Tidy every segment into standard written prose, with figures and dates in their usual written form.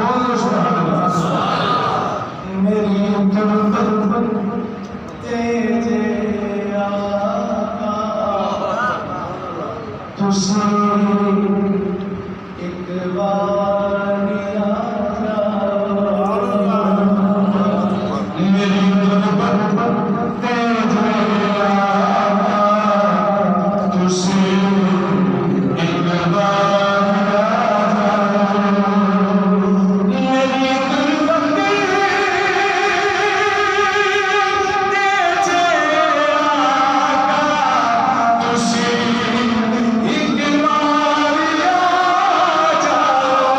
बोलो सुभान अल्लाह। मेरी गुर्बत तेरे आका तुझसे एक बार आ जाओ। मेरी गुर्बत तेरे आका तुझसे एक बार आ जाओ। मेरी गुर्बत तेरे आका तुझसे एक बार आ जाओ।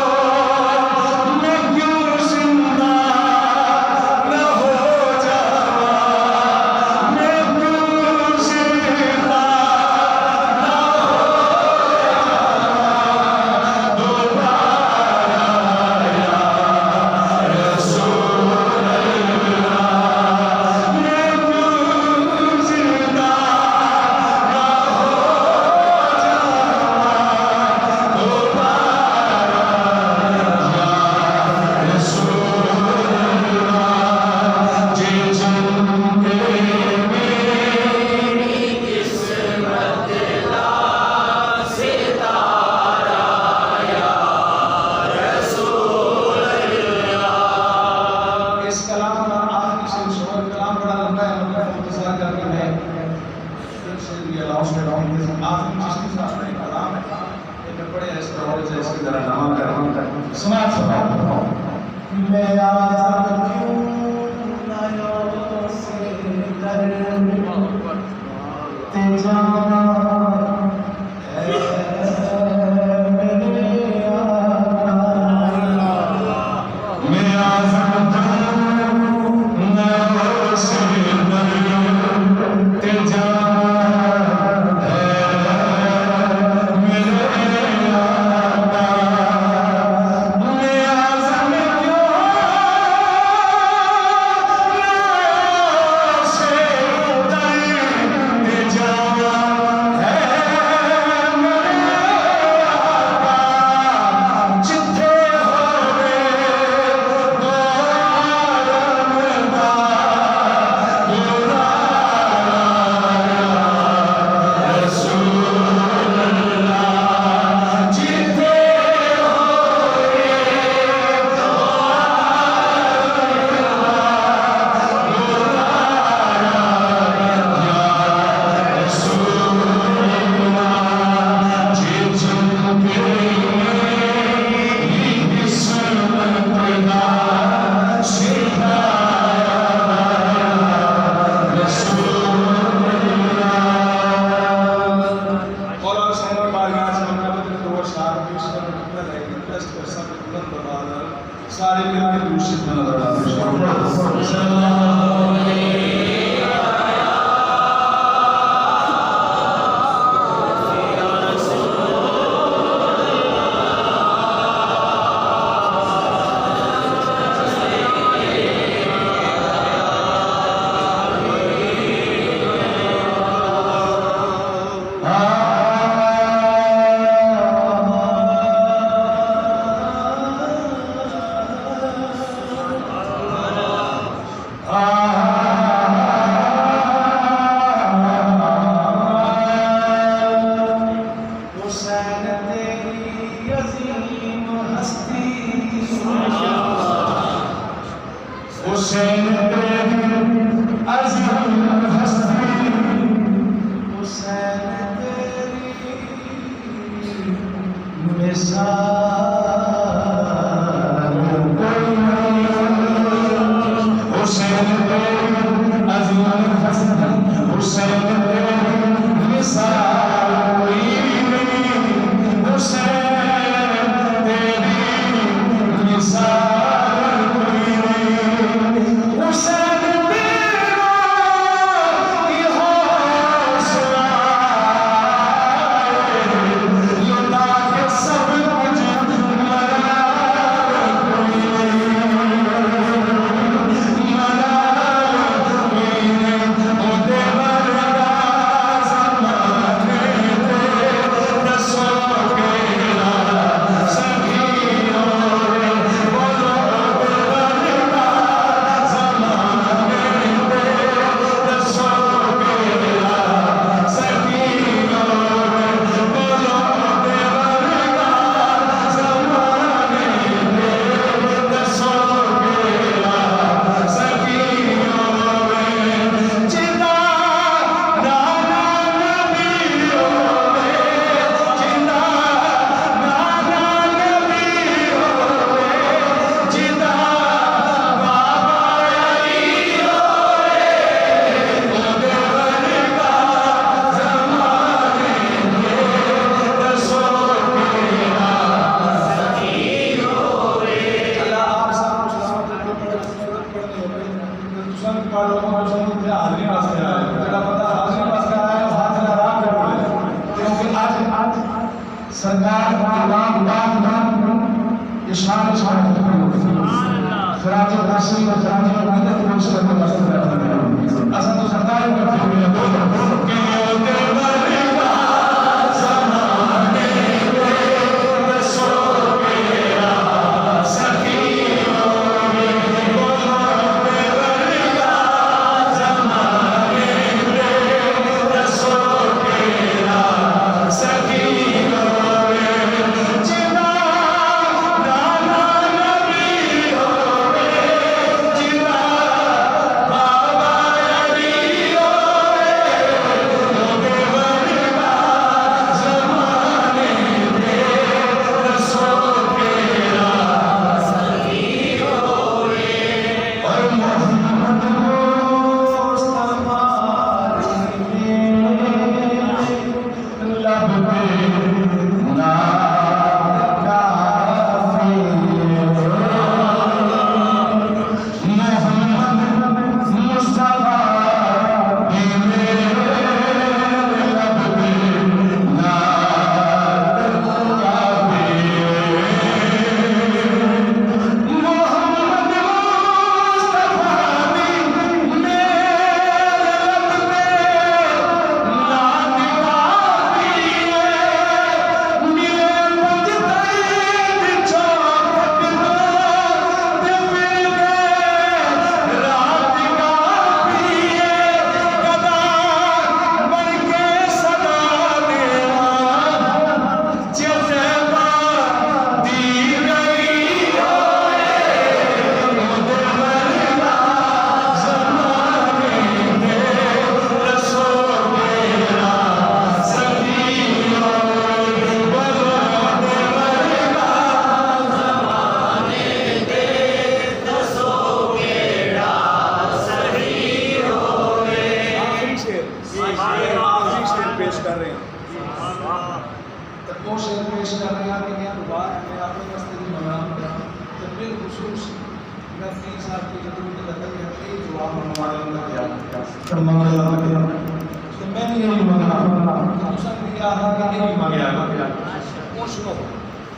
मैं क्यों जिंदा न हो जावा, मैं क्यों जिंदा न हो जावा। दोबारा या रसूल अल्लाह, मैं क्यों जिंदा न हो जावा। दोबारा या रसूल अल्लाह, जिन के मेरी किस्मत ला सितारा या रसूल अल्लाह। इस कलाम का आखिरी शेर शुरू, कलाम बड़ा लंबा है, मैं मुख्तसर करके मैं फिर से ये लास्ट में रहूंगी। आखिरी चिश्ती साहब का कलाम है, ये मैं बड़े ऐसे और जैसे जरा नवा कर सुना मैं आज क्यों लायो से दर ते जाना है मेरे आका। मैं आज क्यों लायो से दर ते जाना है मेरे आका। मैं आज क्यों लायो से दर ते जाना है मेरे आका। जिथे होवे दो आलम दा बुलाया रसूल अल्लाह। जिथे होवे दो सारे मिलकर दूसरी नजर हुसैन तेरी अजीम हस्ती, हुसैन तेरी अजीम हस्ती, हुसैन तेरी मिसाल कोई नहीं। हुसैन तेरी अजीम हस्ती, हुसैन तेरी मिसाल कोई नहीं। हुसैन तेरी मिसाल कोई नहीं। हुसैन तेरा बारिश में खराज काशी और खराज अकीदत को करने वास्ते असा तो सरदार करते हुए कि पेश कर रहे हैं तो शेर पेश कर रहे हैं कि मैं दुआ है मैं आपके वास्ते भी मंगा तो बिलखुसूस मैं अपनी साहब की जरूरत लगती है कि दुआ मंगवाने का क्या तो मंगने लगा तो मैं भी यही मंगना तो दूसरा भी क्या है कि यही मांगे आएगा वो सुनो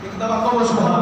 एक दफा को सुनो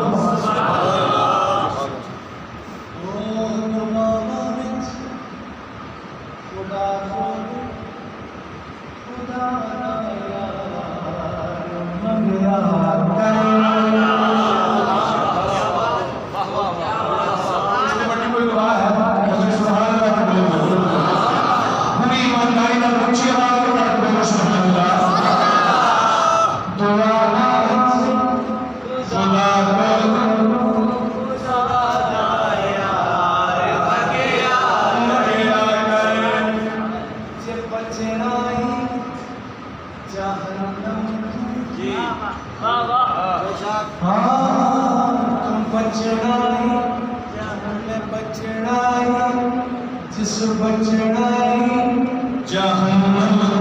जिस बचड़ाई जहन्नम